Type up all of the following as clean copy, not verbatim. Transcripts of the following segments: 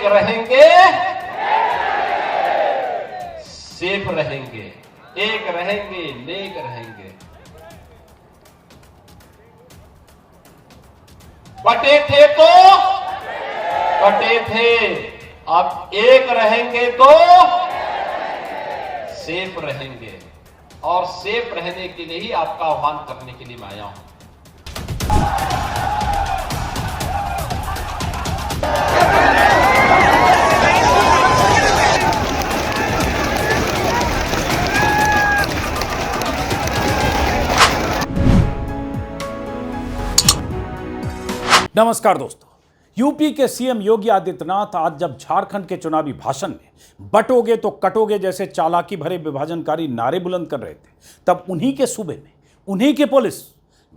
एक रहेंगे, सेफ रहेंगे, एक रहेंगे, नेक रहेंगे। बटे थे तो कटे थे, अब एक रहेंगे तो सेफ रहेंगे, और सेफ रहने के लिए ही आपका आह्वान करने के लिए मैं आया हूं। नमस्कार दोस्तों, यूपी के सीएम योगी आदित्यनाथ आज जब झारखंड के चुनावी भाषण में बटोगे तो कटोगे जैसे चालाकी भरे विभाजनकारी नारे बुलंद कर रहे थे, तब उन्हीं के सूबे में उन्हीं की पुलिस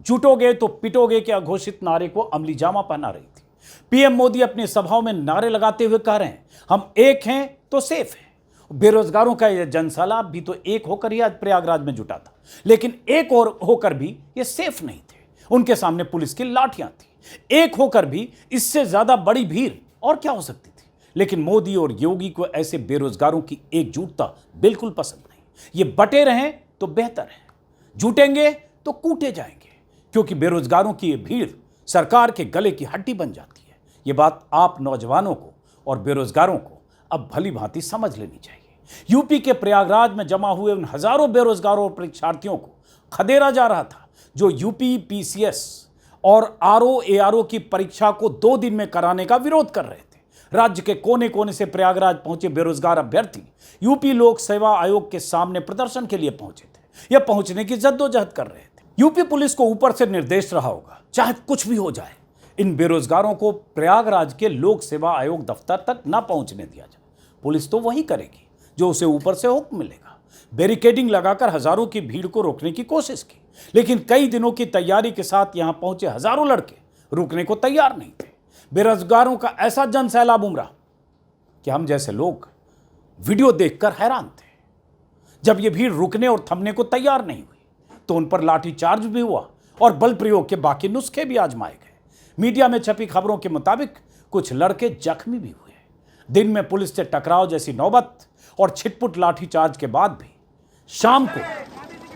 जुटोगे तो पिटोगे के अघोषित नारे को अमली जामा पहना रही थी। पीएम मोदी अपनी सभाओं में नारे लगाते हुए कह रहे हैं, हम एक हैं तो सेफ हैं। बेरोजगारों का यह जनसैलाब भी तो एक होकर ही आज प्रयागराज में जुटा था, लेकिन एक और होकर भी ये सेफ नहीं थे। उनके सामने पुलिस की लाठियां थी। एक होकर भी इससे ज्यादा बड़ी भीड़ और क्या हो सकती थी। लेकिन मोदी और योगी को ऐसे बेरोजगारों की एकजुटता बिल्कुल पसंद नहीं। ये बटे रहें तो बेहतर है, जुटेंगे तो कूटे जाएंगे, क्योंकि बेरोजगारों की ये भीड़ सरकार के गले की हड्डी बन जाती है। ये बात आप नौजवानों को और बेरोजगारों को अब भली भांति समझ लेनी चाहिए। यूपी के प्रयागराज में जमा हुए उन हजारों बेरोजगारों और परीक्षार्थियों को खदेड़ा जा रहा था जो यूपी पीसीएस और आरओ एआरओ की परीक्षा को 2 दिन में कराने का विरोध कर रहे थे। राज्य के कोने कोने से प्रयागराज पहुंचे बेरोजगार अभ्यर्थी यूपी लोक सेवा आयोग के सामने प्रदर्शन के लिए पहुंचे थे। यह पहुंचने की जद्दोजहद कर रहे थे। यूपी पुलिस को ऊपर से निर्देश रहा होगा, चाहे कुछ भी हो जाए, इन बेरोजगारों को प्रयागराज के लोक सेवा आयोग दफ्तर तक न पहुंचने दिया जाए। पुलिस तो वही करेगी जो उसे ऊपर से हुक्म मिलेगा। बैरिकेडिंग लगाकर हजारों की भीड़ को रोकने की कोशिश की, लेकिन कई दिनों की तैयारी के साथ यहां पहुंचे हजारों लड़के रुकने को तैयार नहीं थे। बेरोजगारों का ऐसा जनसैलाब उमड़ा कि हम जैसे लोग वीडियो देखकर हैरान थे। जब यह भीड़ रुकने और थमने को तैयार नहीं हुई तो उन पर लाठीचार्ज भी हुआ और बल प्रयोग के बाकी नुस्खे भी आजमाए गए। मीडिया में छपी खबरों के मुताबिक कुछ लड़के जख्मी भी हुए। दिन में पुलिस से टकराव जैसी नौबत और छिटपुट लाठीचार्ज के बाद भी शाम को,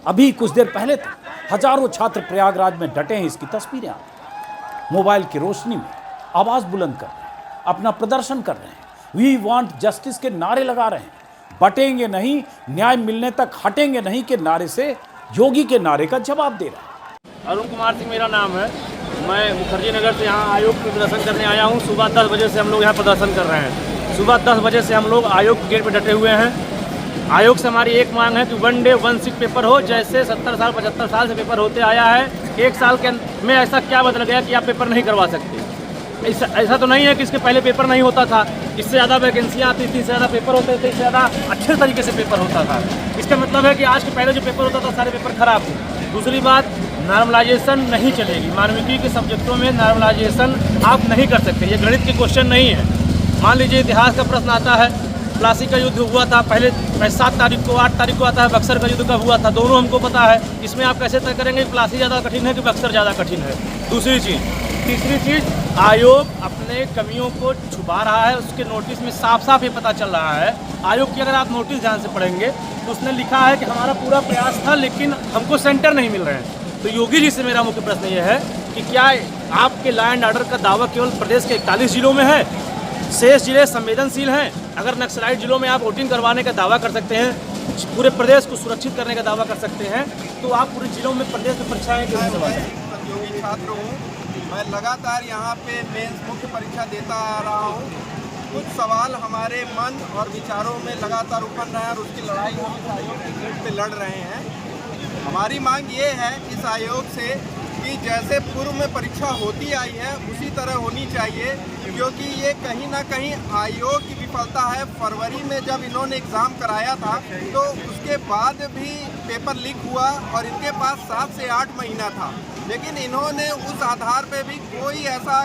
अभी कुछ देर पहले तक, हजारों छात्र प्रयागराज में डटे हैं। इसकी तस्वीरें आ रही। मोबाइल की रोशनी में आवाज बुलंद कर रहे हैं, अपना प्रदर्शन कर रहे हैं, वी वांट जस्टिस के नारे लगा रहे हैं। बटेंगे नहीं, न्याय मिलने तक हटेंगे नहीं के नारे से योगी के नारे का जवाब दे रहे हैं। अरुण कुमार सिंह मेरा नाम है। मैं मुखर्जी नगर से यहाँ आयोग पे प्रदर्शन करने आया हूँ। सुबह 10 बजे से हम लोग यहाँ प्रदर्शन कर रहे हैं। सुबह 10 बजे से हम लोग आयोग के गेट पर डटे हुए हैं। आयोग से हमारी एक मांग है कि 1 डे 1 सीट पेपर हो, जैसे 70 साल 75 साल से पेपर होते आया है। 1 साल के में ऐसा क्या बदल गया कि आप पेपर नहीं करवा सकते? ऐसा तो नहीं है कि इसके पहले पेपर नहीं होता था। इससे ज़्यादा वैकेंसियाँ आती थी, इससे ज़्यादा पेपर होते थे, इससे ज़्यादा अच्छे तरीके से पेपर होता था। इसका मतलब है कि आज के पहले जो पेपर होता था सारे पेपर खराब थे। दूसरी बात, नॉर्मलाइजेशन नहीं चलेगी। मानविकी के सब्जेक्टों में नॉर्मलाइजेशन आप नहीं कर सकते। ये गणित के क्वेश्चन नहीं है। मान लीजिए इतिहास का प्रश्न आता है, प्लासी का युद्ध हुआ था पहले 7 तारीख को, 8 तारीख को आता है बक्सर का युद्ध कब हुआ था, दोनों हमको पता है। इसमें आप कैसे तय करेंगे कि प्लासी ज़्यादा कठिन है कि बक्सर ज़्यादा कठिन है? दूसरी चीज़। तीसरी चीज़, आयोग अपने कमियों को छुपा रहा है। उसके नोटिस में साफ साफ ये पता चल रहा है। आयोग की अगर आप नोटिस ध्यान से पढ़ेंगे तो उसने लिखा है कि हमारा पूरा प्रयास था लेकिन हमको सेंटर नहीं मिल रहे हैं। तो योगी जी से मेरा मुख्य प्रश्न ये है कि क्या आपके लॉ एंड ऑर्डर का दावा केवल प्रदेश के 41 जिलों में है? शेष जिले संवेदनशील हैं? अगर नक्सलाइट जिलों में आप वोटिंग करवाने का दावा कर सकते हैं, पूरे प्रदेश को सुरक्षित करने का दावा कर सकते हैं, तो आप पूरे जिलों में प्रदेश में परीक्षाएं क्यों नहीं करवा सकते? प्रतियोगी छात्र हूँ। मैं लगातार यहाँ पे मेंस मुख्य परीक्षा देता आ रहा हूँ। कुछ सवाल हमारे मन और विचारों में लगातार उफन रहे हैं और उसकी लड़ाई हम इस आयोग के गेट पे लड़ रहे हैं। हमारी मांग ये है इस आयोग से कि जैसे पूर्व में परीक्षा होती आई है उसी तरह होनी चाहिए, क्योंकि ये कहीं ना कहीं आयोग की विफलता है। फरवरी में जब इन्होंने एग्ज़ाम कराया था तो उसके बाद भी पेपर लीक हुआ और इनके पास 7 से 8 महीना था, लेकिन इन्होंने उस आधार पे भी कोई ऐसा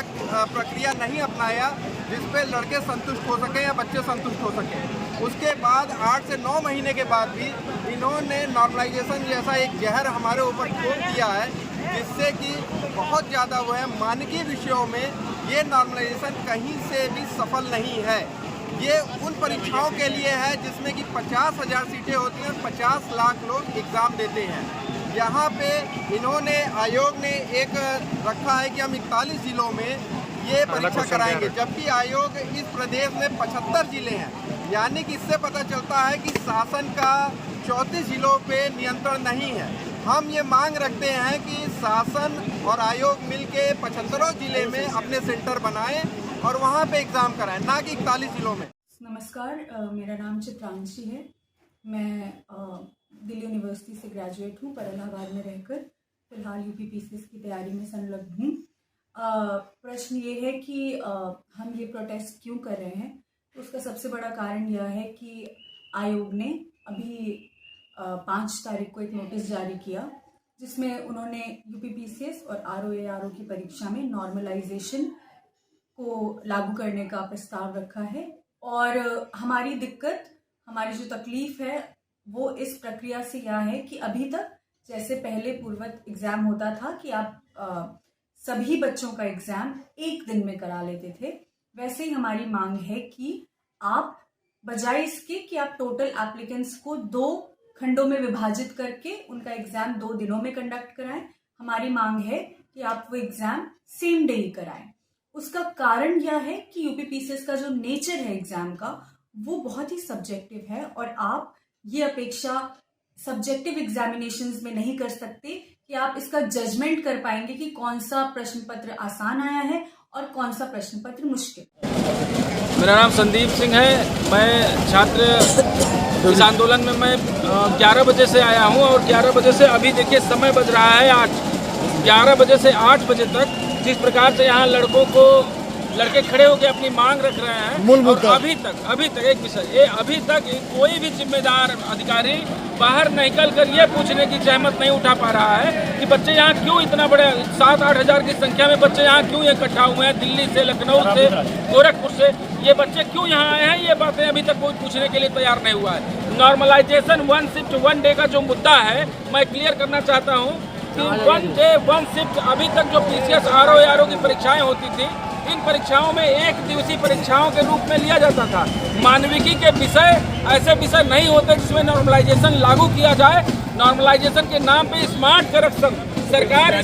प्रक्रिया नहीं अपनाया जिस पे लड़के संतुष्ट हो सकें या बच्चे संतुष्ट हो सकें। उसके बाद 8 से 9 महीने के बाद भी इन्होंने नॉर्मलाइजेशन जैसा एक जहर हमारे ऊपर छोड़ दिया है, जिससे कि बहुत ज़्यादा वो है, मानकीय विषयों में ये नॉर्मलाइजेशन कहीं से भी सफल नहीं है। ये उन परीक्षाओं के लिए है जिसमें कि 50,000 सीटें होती हैं, 50 लाख लोग एग्ज़ाम देते हैं। यहाँ पे इन्होंने, आयोग ने एक रखा है कि हम 41 जिलों में ये परीक्षा कराएंगे, जबकि आयोग इस प्रदेश में 75 ज़िले हैं। यानी कि इससे पता चलता है कि शासन का 34 जिलों पे नियंत्रण नहीं है। हम ये मांग रखते हैं कि शासन और आयोग मिलके 75 जिले में अपने सेंटर बनाएं और वहाँ पे एग्ज़ाम कराएं, ना कि 41 जिलों में। नमस्कार, मेरा नाम चित्रांशी है। मैं दिल्ली यूनिवर्सिटी से ग्रेजुएट हूँ, पर इलाहाबाद में रहकर फ़िलहाल यूपीपीसीएस की तैयारी में संलग्न हूँ। प्रश्न ये है कि हम ये प्रोटेस्ट क्यों कर रहे हैं। तो उसका सबसे बड़ा कारण यह है कि आयोग ने अभी 5 तारीख को एक नोटिस जारी किया, जिसमें उन्होंने यूपीपीसीएस और आरओ की परीक्षा में नॉर्मलाइजेशन को लागू करने का प्रस्ताव रखा है। और हमारी दिक्कत, हमारी जो तकलीफ़ है वो इस प्रक्रिया से यह है कि अभी तक जैसे पहले पूर्वत एग्ज़ाम होता था कि आप सभी बच्चों का एग्ज़ाम एक दिन में करा लेते थे, वैसे ही हमारी मांग है कि आप बजाय इसके कि आप टोटल एप्लीकेंट्स को 2 खंडों में विभाजित करके उनका एग्ज़ाम 2 दिनों में कंडक्ट कराएं। हमारी मांग है कि आप वो एग्ज़ाम सेम डे ही कराएं। उसका कारण यह है कि यूपीपीसीएस का जो नेचर है एग्ज़ाम का, वो बहुत ही सब्जेक्टिव है और आप ये अपेक्षा सब्जेक्टिव एग्जामिनेशंस में नहीं कर सकते कि आप इसका जजमेंट कर पाएंगे कि कौन सा प्रश्न पत्र आसान आया है और कौन सा प्रश्न पत्र मुश्किल। मेरा नाम संदीप सिंह है। मैं छात्र इस आंदोलन में मैं 11 बजे से आया हूं और 11 बजे से अभी देखिए समय बज रहा है 8। 11 बजे से 8 बजे तक जिस प्रकार से यहाँ लड़के खड़े होकर अपनी मांग रख रहे हैं, और अभी तक एक विषय, ये अभी तक कोई भी जिम्मेदार अधिकारी बाहर निकल कर ये पूछने की जहमत नहीं उठा पा रहा है कि बच्चे यहाँ क्यों इतना बड़े 7-8 हज़ार की संख्या में बच्चे यहाँ क्यों इकट्ठा हुए हैं, दिल्ली से, लखनऊ से, गोरखपुर से, ये बच्चे क्यों यहाँ आए हैं, ये बातें अभी तक कोई पूछने के लिए तैयार नहीं हुआ है। नॉर्मलाइजेशन 1 शिफ्ट 1 डे का जो मुद्दा है, मैं क्लियर करना चाहता हूँ कि 1 डे 1 शिफ्ट, अभी तक जो पीसीएस आरओ की परीक्षाएं होती थी, इन परीक्षाओं में 1 दिवसीय परीक्षाओं के रूप में लिया जाता था। मानविकी के विषय ऐसे विषय नहीं होते जिसमें नॉर्मलाइजेशन लागू किया जाए। नॉर्मलाइजेशन के नाम पे स्मार्ट करप्शन, सरकार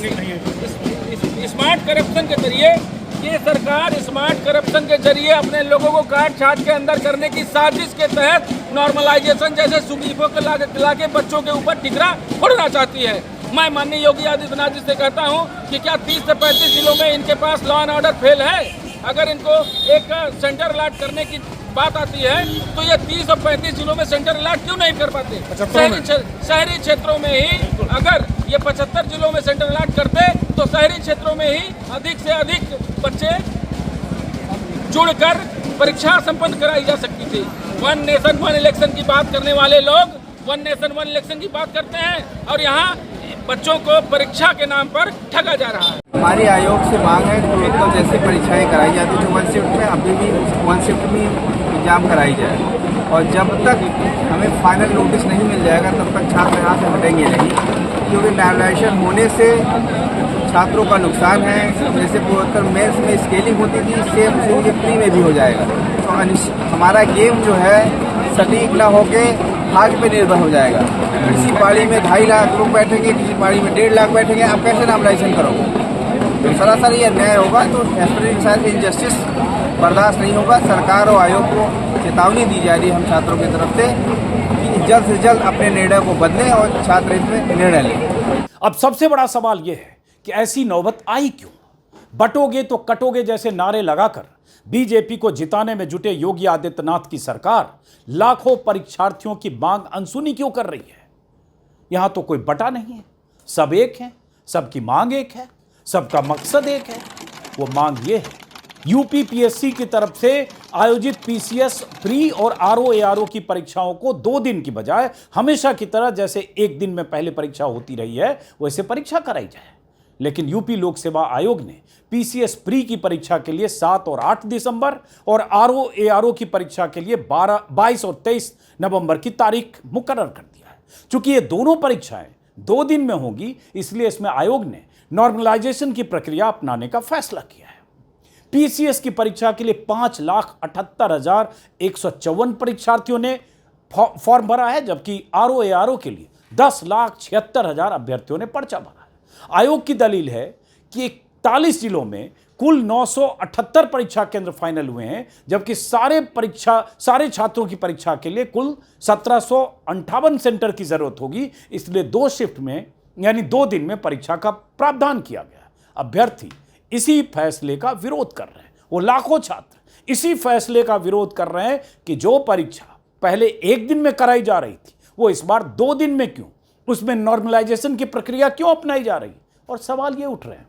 स्मार्ट करप्शन के जरिए, ये सरकार स्मार्ट करप्शन के जरिए अपने लोगों को काट छाट के अंदर करने की साजिश के तहत नॉर्मलाइजेशन जैसे सुगीफों को ला के बच्चों के ऊपर ठिकरा फोड़ना चाहती है। मैं माननीय योगी आदित्यनाथ जी से कहता हूं कि क्या 30 से 35 जिलों में इनके पास लॉ एंड ऑर्डर फेल है? अगर इनको एक सेंटर अलॉट करने की बात आती है तो ये 30 और 35 जिलों में सेंटर अलॉट क्यों नहीं कर पाते? शहरी क्षेत्रों में ही अगर ये 75 जिलों में सेंटर अलॉट करते तो शहरी क्षेत्रों में ही अधिक से अधिक बच्चे जुड़कर परीक्षा संपन्न कराई जा सकती थी। 1 नेशन 1 इलेक्शन की बात करने वाले लोग 1 नेशन 1 इलेक्शन की बात करते हैं और यहाँ बच्चों को परीक्षा के नाम पर ठगा जा रहा है। हमारी आयोग से मांग है कि मतलब जैसे परीक्षाएं कराई जाती थी 1 शिफ्ट में, अभी भी 1 शिफ्ट में एग्जाम कराई जाए और जब तक हमें फाइनल नोटिस नहीं मिल जाएगा तब तक छात्र यहाँ से हटेंगे नहीं, क्योंकि नॉर्मलाइजेशन होने से छात्रों का नुकसान है। जैसे पूर्वोत्तर मेंस में स्केलिंग होती थी, सेम उसी ये प्री में भी हो जाएगा। तो हमारा गेम जो है सटीक ना होके भाग पे निर्भर हो जाएगा। किसी पारी में 2.5 लाख लोग बैठेंगे, किसी पारी में 1.5 लाख बैठेंगे, आप कैसे नॉर्मलाइजेशन करोगे? तो सरासर ये अन्याय होगा। तो इनजस्टिस बर्दाश्त नहीं होगा। सरकार और आयोग को चेतावनी दी जा रही है हम छात्रों की तरफ से कि जल्द से जल्द अपने निर्णय को बदलें और छात्र इसमें निर्णय लें। अब सबसे बड़ा सवाल यह है कि ऐसी नौबत आई क्यों? बटोगे तो कटोगे जैसे नारे लगाकर बीजेपी को जिताने में जुटे योगी आदित्यनाथ की सरकार लाखों परीक्षार्थियों की मांग अनसुनी क्यों कर रही है? यहां तो कोई बटा नहीं है, सब एक है, सबकी मांग एक है, सबका मकसद एक है। वो मांग ये है, यूपीपीएससी की तरफ से आयोजित पीसीएस प्री और आरओ की परीक्षाओं को 2 दिन की बजाय हमेशा की तरह जैसे 1 दिन में पहले परीक्षा होती रही है वैसे परीक्षा कराई जाए। लेकिन यूपी लोक सेवा आयोग ने पीसीएस प्री की परीक्षा के लिए 7 और 8 दिसंबर और आरओ की परीक्षा के लिए 22 और 23 नवंबर की तारीख मुकर्रर कर दिया है। चूंकि ये दोनों परीक्षाएं 2 दिन में होंगी, इसलिए इसमें आयोग ने नॉर्मलाइजेशन की प्रक्रिया अपनाने का फैसला किया है। पीसीएस की परीक्षा के लिए 5,78,154 परीक्षार्थियों ने फॉर्म भरा है, जबकि आरओ के लिए 10,76,000 अभ्यर्थियों ने पर्चा भरा है। आयोग की दलील है कि 41 जिलों में कुल 978 परीक्षा केंद्र फाइनल हुए हैं, जबकि सारे छात्रों की परीक्षा के लिए कुल 1758 सेंटर की जरूरत होगी। इसलिए 2 शिफ्ट में यानी 2 दिन में परीक्षा का प्रावधान किया गया। अभ्यर्थी इसी फैसले का विरोध कर रहे हैं। वो लाखों छात्र इसी फैसले का विरोध कर रहे हैं कि जो परीक्षा पहले 1 दिन में कराई जा रही थी वो इस बार 2 दिन में क्यों, उसमें नॉर्मलाइजेशन की प्रक्रिया क्यों अपनाई जा रही है। और सवाल ये उठ रहे हैं,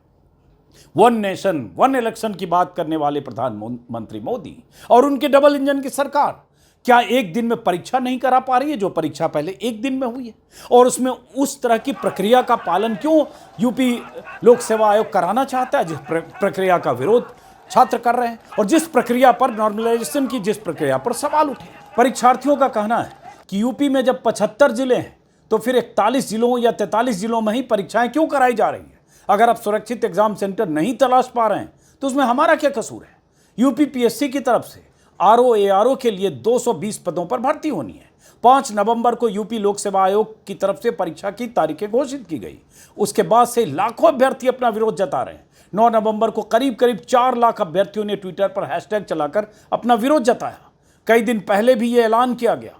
1 नेशन 1 इलेक्शन की बात करने वाले प्रधानमंत्री मोदी और उनके डबल इंजन की सरकार क्या 1 दिन में परीक्षा नहीं करा पा रही है, जो परीक्षा पहले 1 दिन में हुई है। और उसमें उस तरह की प्रक्रिया का पालन क्यों यूपी लोक सेवा आयोग कराना चाहता है, जिस प्रक्रिया का विरोध छात्र कर रहे हैं और जिस प्रक्रिया पर नॉर्मलाइजेशन की जिस प्रक्रिया पर सवाल उठे। परीक्षार्थियों का कहना है कि यूपी में जब 75 जिले हैं तो फिर 41 जिलों या 43 जिलों में ही परीक्षाएं क्यों कराई जा रही हैं। अगर आप सुरक्षित एग्जाम सेंटर नहीं तलाश पा रहे हैं तो उसमें हमारा क्या कसूर है। यूपी पीएससी की तरफ से आरओ के लिए 220 पदों पर भर्ती होनी है। 5 नवंबर को यूपी लोक सेवा आयोग की तरफ से परीक्षा की तारीखें घोषित की गई। उसके बाद से लाखों अभ्यर्थी अपना विरोध जता रहे हैं। 9 नवंबर को करीब 4 लाख अभ्यर्थियों ने ट्विटर पर हैशटैग चलाकर अपना विरोध जताया। कई दिन पहले भी यह ऐलान किया गया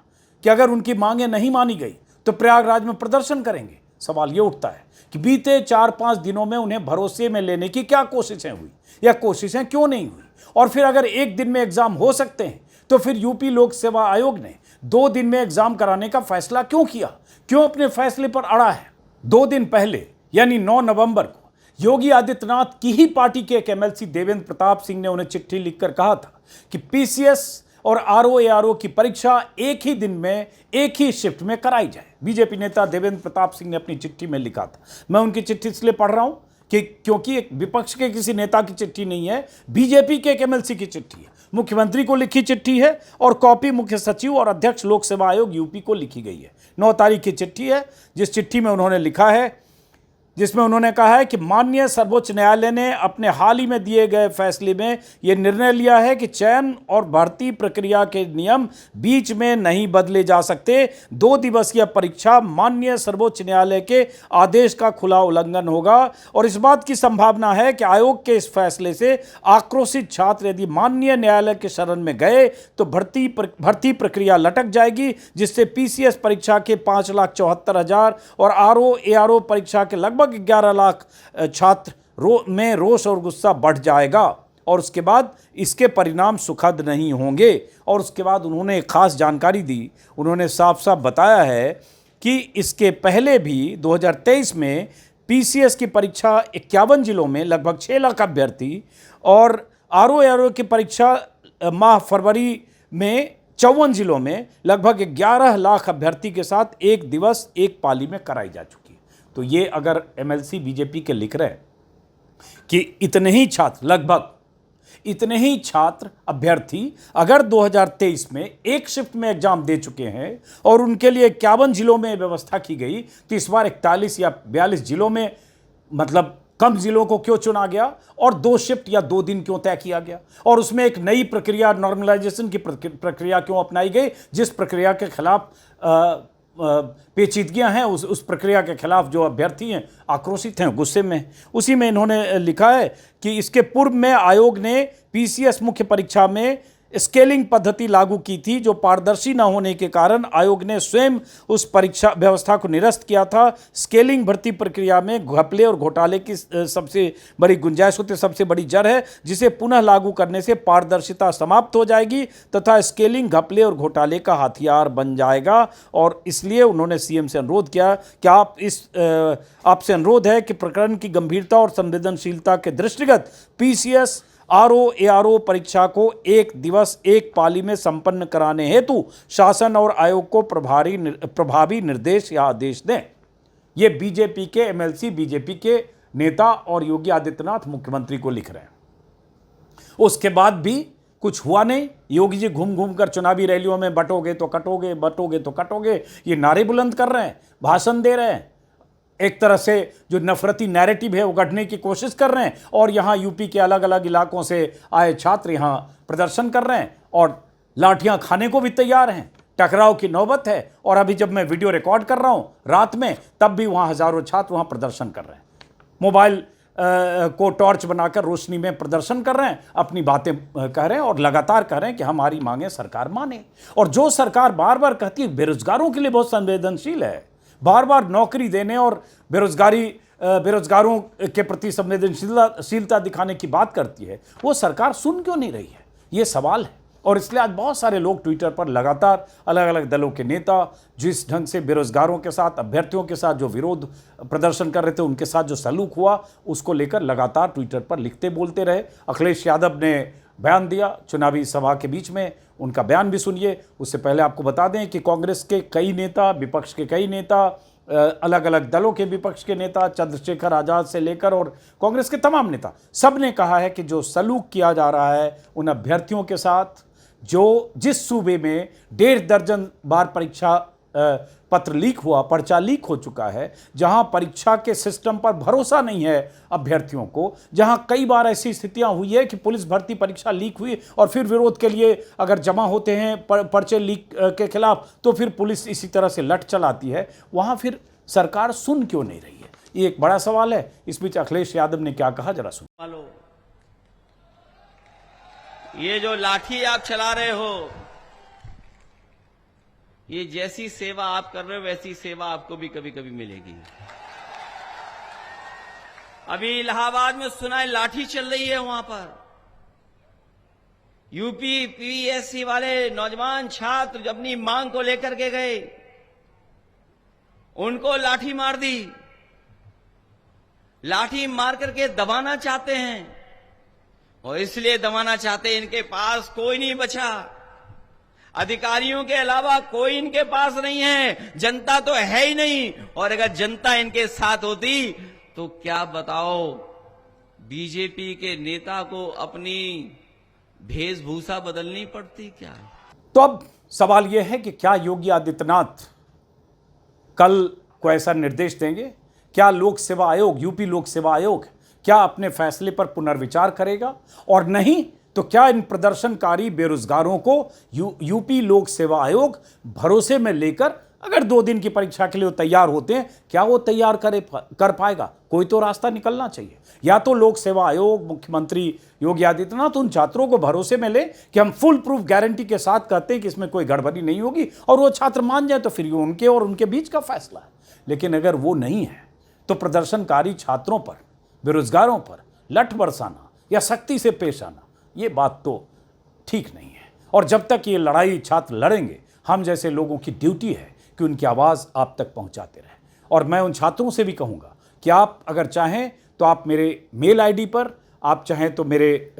कि अगर उनकी मांगें नहीं मानी गई तो प्रयागराज में प्रदर्शन करेंगे। सवाल यह उठता है कि बीते 4-5 दिनों में उन्हें भरोसे में लेने की क्या कोशिशें हुई या कोशिशें क्यों नहीं हुई। और फिर अगर 1 दिन में एग्जाम हो सकते हैं तो फिर यूपी लोक सेवा आयोग ने 2 दिन में एग्जाम कराने का फैसला क्यों किया, क्यों अपने फैसले पर अड़ा है। 2 दिन पहले यानी 9 नवंबर को योगी आदित्यनाथ की ही पार्टी के एक एमएलसी देवेंद्र प्रताप सिंह ने उन्हें चिट्ठी लिखकर कहा था कि पीसीएस और आरओ की परीक्षा एक ही दिन में एक ही शिफ्ट में कराई जाए। बीजेपी नेता देवेंद्र प्रताप सिंह ने अपनी चिट्ठी में लिखा था। मैं उनकी चिट्ठी इसलिए पढ़ रहा हूं कि क्योंकि एक विपक्ष के किसी नेता की चिट्ठी नहीं है, बीजेपी के एक एमएलसी की चिट्ठी है। मुख्यमंत्री को लिखी चिट्ठी है और कॉपी मुख्य सचिव और अध्यक्ष लोक सेवा आयोग यूपी को लिखी गई है। 9 तारीख की चिट्ठी है, जिस चिट्ठी में उन्होंने लिखा है, जिसमें उन्होंने कहा है कि माननीय सर्वोच्च न्यायालय ने अपने हाल ही में दिए गए फैसले में यह निर्णय लिया है कि चयन और भर्ती प्रक्रिया के नियम बीच में नहीं बदले जा सकते। 2 दिवसीय परीक्षा माननीय सर्वोच्च न्यायालय के आदेश का खुला उल्लंघन होगा और इस बात की संभावना है कि आयोग के इस फैसले से आक्रोशित छात्र यदि माननीय न्यायालय के शरण में गए तो भर्ती प्रक्रिया लटक जाएगी, जिससे पीसीएस परीक्षा के 5,74,000 और आरओ परीक्षा के लगभग 11 लाख छात्र में रोष और गुस्सा बढ़ जाएगा और उसके बाद इसके परिणाम सुखद नहीं होंगे। और उसके बाद उन्होंने एक खास जानकारी दी। उन्होंने साफ साफ बताया है कि इसके पहले भी 2023 में पीसीएस की परीक्षा 51 जिलों में लगभग 6 लाख अभ्यर्थी और आरओ की परीक्षा माह फरवरी में 54 जिलों में लगभग 11 लाख अभ्यर्थी के साथ एक दिवस एक पाली में कराई जा चुकी। तो ये अगर एमएलसी बीजेपी के लिख रहे हैं कि इतने ही छात्र, लगभग इतने ही छात्र अभ्यर्थी अगर 2023 में एक शिफ्ट में एग्जाम दे चुके हैं और उनके लिए 51 जिलों में व्यवस्था की गई, तो इस बार 41 या 42 जिलों में मतलब कम जिलों को क्यों चुना गया और 2 शिफ्ट या 2 दिन क्यों तय किया गया और उसमें एक नई प्रक्रिया नॉर्मलाइजेशन की प्रक्रिया क्यों अपनाई गई, जिस प्रक्रिया के खिलाफ पेचीदगियां हैं, उस प्रक्रिया के खिलाफ जो अभ्यर्थी हैं आक्रोशित हैं, गुस्से में। उसी में इन्होंने लिखा है कि इसके पूर्व में आयोग ने पीसीएस मुख्य परीक्षा में स्केलिंग पद्धति लागू की थी, जो पारदर्शी न होने के कारण आयोग ने स्वयं उस परीक्षा व्यवस्था को निरस्त किया था। स्केलिंग भर्ती प्रक्रिया में घपले और घोटाले की सबसे बड़ी गुंजाइश होती है, सबसे बड़ी जड़ है, जिसे पुनः लागू करने से पारदर्शिता समाप्त हो जाएगी तथा स्केलिंग घपले और घोटाले का हथियार बन जाएगा। और इसलिए उन्होंने सीएम से अनुरोध किया कि आपसे अनुरोध है कि प्रकरण की गंभीरता और संवेदनशीलता के दृष्टिगत पीसीएस आरओ परीक्षा को एक दिवस एक पाली में संपन्न कराने हेतु शासन और आयोग को प्रभावी निर्देश या आदेश दें। ये बीजेपी के एमएलसी, बीजेपी के नेता और योगी आदित्यनाथ मुख्यमंत्री को लिख रहे हैं। उसके बाद भी कुछ हुआ नहीं। योगी जी घूम घूम कर चुनावी रैलियों में बटोगे तो कटोगे, बटोगे तो कटोगे, ये नारे बुलंद कर रहे हैं, भाषण दे रहे हैं, एक तरह से जो नफरती नैरेटिव है वो गढ़ने की कोशिश कर रहे हैं, और यहाँ यूपी के अलग अलग इलाकों से आए छात्र यहाँ प्रदर्शन कर रहे हैं और लाठियाँ खाने को भी तैयार हैं। टकराव की नौबत है, और अभी जब मैं वीडियो रिकॉर्ड कर रहा हूँ रात में, तब भी वहाँ हजारों छात्र वहाँ प्रदर्शन कर रहे हैं, मोबाइल को टॉर्च बनाकर रोशनी में प्रदर्शन कर रहे हैं, अपनी बातें कह रहे हैं और लगातार कह रहे हैं कि हमारी मांगें सरकार माने। और जो सरकार बार बार कहती है बेरोजगारों के लिए बहुत संवेदनशील है, बार बार नौकरी देने और बेरोजगारों के प्रति संवेदनशीलता दिखाने की बात करती है, वो सरकार सुन क्यों नहीं रही है, ये सवाल है। और इसलिए आज बहुत सारे लोग ट्विटर पर लगातार अलग अलग दलों के नेता जिस ढंग से बेरोजगारों के साथ, अभ्यर्थियों के साथ जो विरोध प्रदर्शन कर रहे थे, उनके साथ जो सलूक हुआ, उसको लेकर लगातार ट्विटर पर लिखते बोलते रहे। अखिलेश यादव ने बयान दिया चुनावी सभा के बीच में, उनका बयान भी सुनिए। उससे पहले आपको बता दें कि कांग्रेस के कई नेता, विपक्ष के कई नेता, अलग अलग दलों के विपक्ष के नेता, चंद्रशेखर आज़ाद से लेकर और कांग्रेस के तमाम नेता, सब ने कहा है कि जो सलूक किया जा रहा है उन अभ्यर्थियों के साथ, जो जिस सूबे में 1.5 दर्जन बार परीक्षा पत्र लीक हुआ, पर्चा लीक हो चुका है, जहां परीक्षा के सिस्टम पर भरोसा नहीं है अभ्यर्थियों को, जहां कई बार ऐसी स्थितियां हुई है कि पुलिस भर्ती परीक्षा लीक हुई और फिर विरोध के लिए अगर जमा होते हैं पर्चे लीक के खिलाफ, तो फिर पुलिस इसी तरह से लठ चलाती है, वहां फिर सरकार सुन क्यों नहीं रही है, ये एक बड़ा सवाल है। इस बीच अखिलेश यादव ने क्या कहा, जरा सुनो। ये जो लाठी आप चला रहे हो, ये जैसी सेवा आप कर रहे हो वैसी सेवा आपको भी कभी कभी मिलेगी। अभी इलाहाबाद में सुना है लाठी चल रही है, वहां पर यूपी पीएससी वाले नौजवान छात्र अपनी मांग को लेकर के गए, उनको लाठी मार दी, लाठी मार करके दबाना चाहते हैं, और इसलिए दबाना चाहते हैं इनके पास कोई नहीं बचा, अधिकारियों के अलावा कोई इनके पास नहीं है, जनता तो है ही नहीं। और अगर जनता इनके साथ होती तो क्या बताओ, बीजेपी के नेता को अपनी वेशभूषा बदलनी पड़ती क्या? तो अब सवाल यह है कि क्या योगी आदित्यनाथ कल को ऐसा निर्देश देंगे? क्या लोक सेवा आयोग, यूपी लोक सेवा आयोग क्या अपने फैसले पर पुनर्विचार करेगा? और नहीं तो क्या इन प्रदर्शनकारी बेरोजगारों को यूपी लोक सेवा आयोग भरोसे में लेकर, अगर 2 दिन की परीक्षा के लिए वो तैयार होते हैं, क्या वो तैयार कर पाएगा? कोई तो रास्ता निकलना चाहिए। या तो लोक सेवा आयोग, मुख्यमंत्री योगी आदित्यनाथ उन छात्रों को भरोसे में ले कि हम फुल प्रूफ गारंटी के साथ कहते हैं कि इसमें कोई गड़बड़ी नहीं होगी, और वो छात्र मान जाए तो फिर ये उनके और उनके बीच का फैसला है। लेकिन अगर वो नहीं है तो प्रदर्शनकारी छात्रों पर, बेरोजगारों पर लठ बरसाना या सख्ती से पेश आना, ये बात तो ठीक नहीं है। और जब तक ये लड़ाई छात्र लड़ेंगे, हम जैसे लोगों की ड्यूटी है कि उनकी आवाज़ आप तक पहुंचाते रहें। और मैं उन छात्रों से भी कहूँगा कि आप अगर चाहें तो आप मेरे मेल आईडी पर, आप चाहें तो मेरे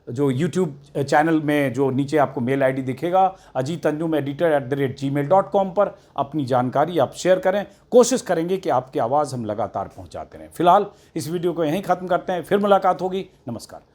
जो यूट्यूब चैनल में जो नीचे आपको मेल आईडी दिखेगा, ajitanjumeditor@gmail.com पर अपनी जानकारी आप शेयर करें। कोशिश करेंगे कि आपकी आवाज़ हम लगातार पहुंचाते रहें। फिलहाल इस वीडियो को यहीं ख़त्म करते हैं, फिर मुलाकात होगी। नमस्कार।